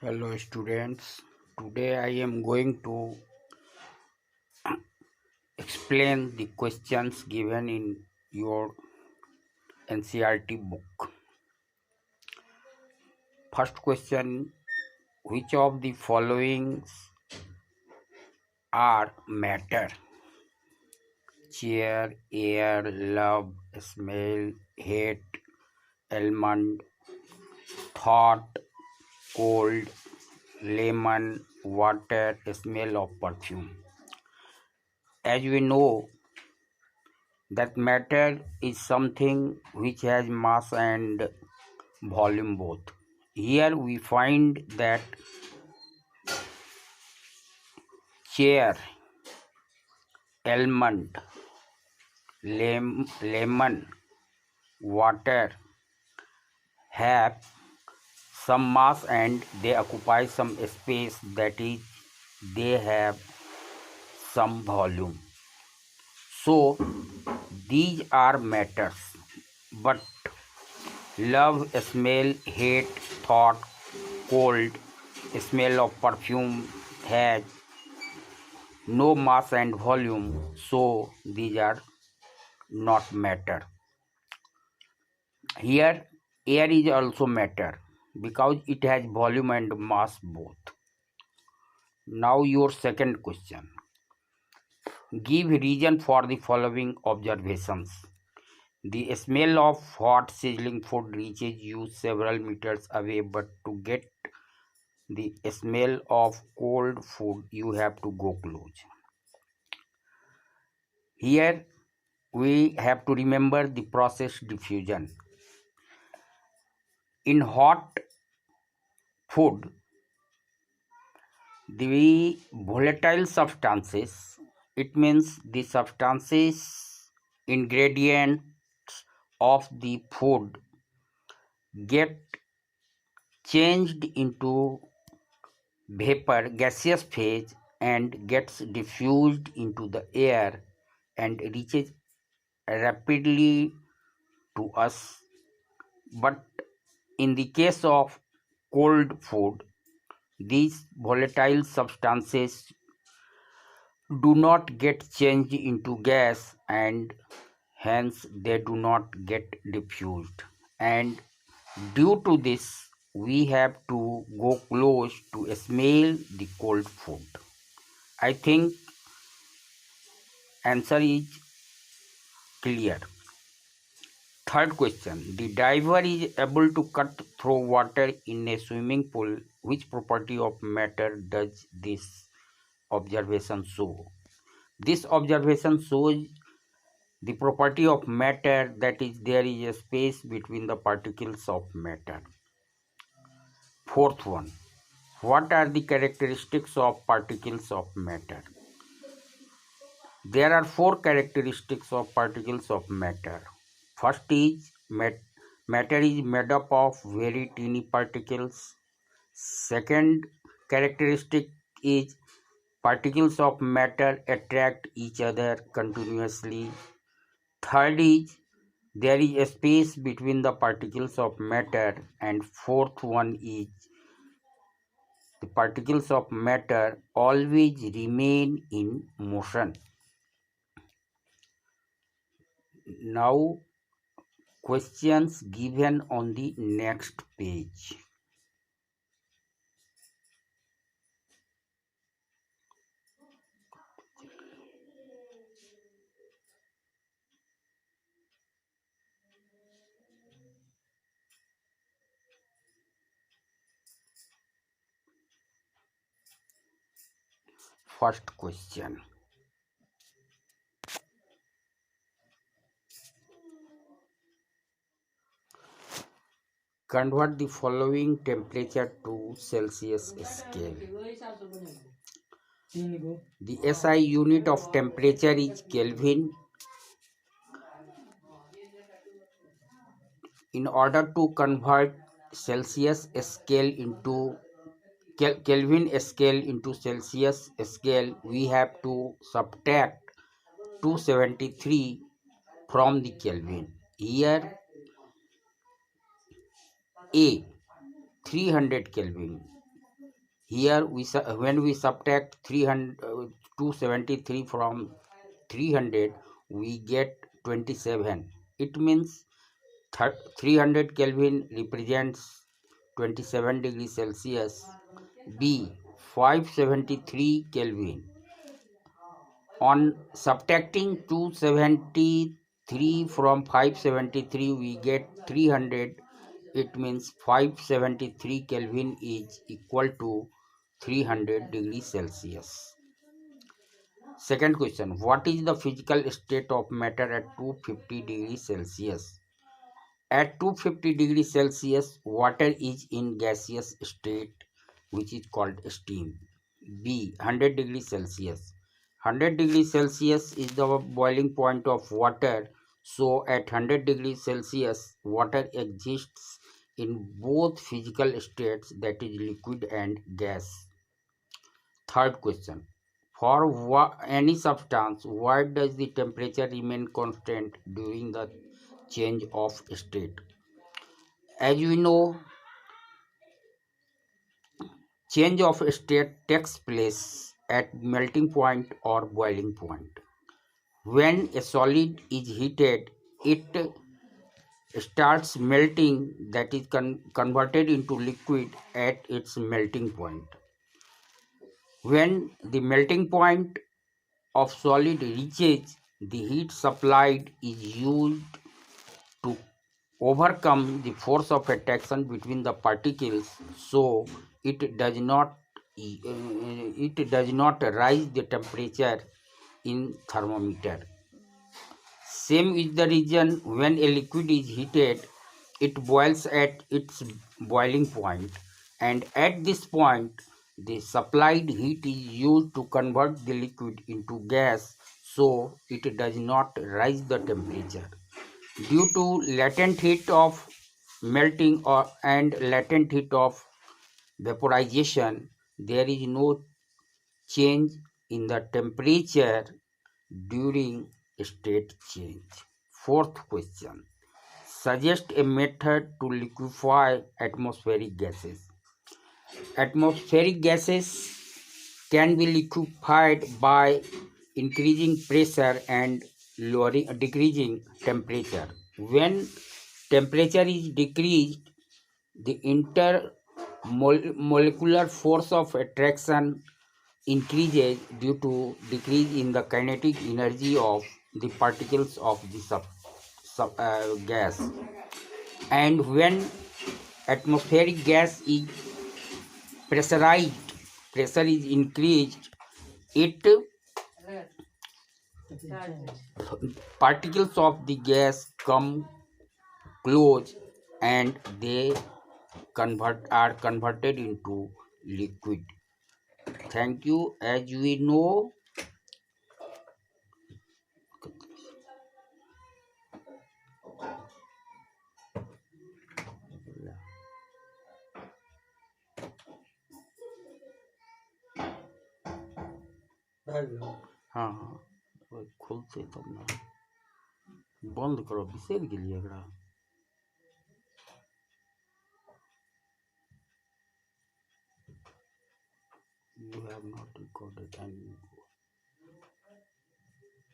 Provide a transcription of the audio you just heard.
Hello students, today I am going to explain the questions given in your NCERT book. First question, which of the following are matter? Chair, air, love, smell, hate, almond, thought, cold, lemon, water, smell of perfume. As we know, that matter is something which has mass and volume both. Here we find that chair, almond, lemon, water have some mass and they occupy some space, that is, they have some volume. So these are matters, but love, smell, hate, thought, cold, smell of perfume has no mass and volume, so these are not matter. Here air is also matter because it has volume and mass both. Now your second question. Give reason for the following observations. The smell of hot sizzling food reaches you several meters away, but to get the smell of cold food you have to go close. Here we have to remember the process diffusion. In hot food, the volatile substances, it means the substances, ingredients of the food get changed into vapor, gaseous phase, and gets diffused into the air and reaches rapidly to us. But in the case of cold food, these volatile substances do not get changed into gas and hence they do not get diffused, and due to this we have to go close to smell the cold food. I think answer is clear. Third question, the diver is able to cut through water in a swimming pool. Which property of matter does this observation show? This observation shows the property of matter, that is, there is a space between the particles of matter. Fourth one, what are the characteristics of particles of matter? There are four characteristics of particles of matter. First is matter is made up of very teeny particles. Second characteristic is particles of matter attract each other continuously. Third is there is a space between the particles of matter, and fourth one is the particles of matter always remain in motion. Now questions given on the next page. First question. Convert the following temperature to Celsius scale. The SI unit of temperature is Kelvin. In order to convert Celsius scale into Kelvin scale into Celsius scale, we have to subtract 273 from the Kelvin. Here A 300 Kelvin, Here when we subtract 273 from 300, we get 27. It means 300 Kelvin represents 27 degrees Celsius. B, 573 Kelvin. On subtracting 273 from 573, we get 300. It means 573 Kelvin is equal to 300 degrees Celsius. Second question, what is the physical state of matter at 250 degrees Celsius? At 250 degrees Celsius, water is in gaseous state, which is called steam. B, 100 degrees Celsius. 100 degrees Celsius is the boiling point of water. So at 100 degrees Celsius, water exists in both physical states, that is liquid and gas. Third question, for any substance, why does the temperature remain constant during the change of state? As we know, change of state takes place at melting point or boiling point. When a solid is heated, it starts melting, that is converted into liquid at its melting point. When the melting point of solid reaches, the heat supplied is used to overcome the force of attraction between the particles, so it does not rise the temperature in thermometer. Same is the reason when a liquid is heated, it boils at its boiling point, and at this point the supplied heat is used to convert the liquid into gas, so it does not rise the temperature. Due to latent heat of melting and latent heat of vaporization, there is no change in the temperature during state change. Fourth question, suggest a method to liquefy atmospheric gases. Atmospheric gases can be liquefied by increasing pressure and decreasing temperature. When temperature is decreased, the intermolecular force of attraction increases due to decrease in the kinetic energy of the particles of the gas. And when atmospheric gas is pressurized, pressure is increased, it particles of the gas come close and they are converted into liquid. Thank you. As we know, हाँ हाँ खुलते तब ना बंद करो बिसेर गेलिए एकरा you have not recorded any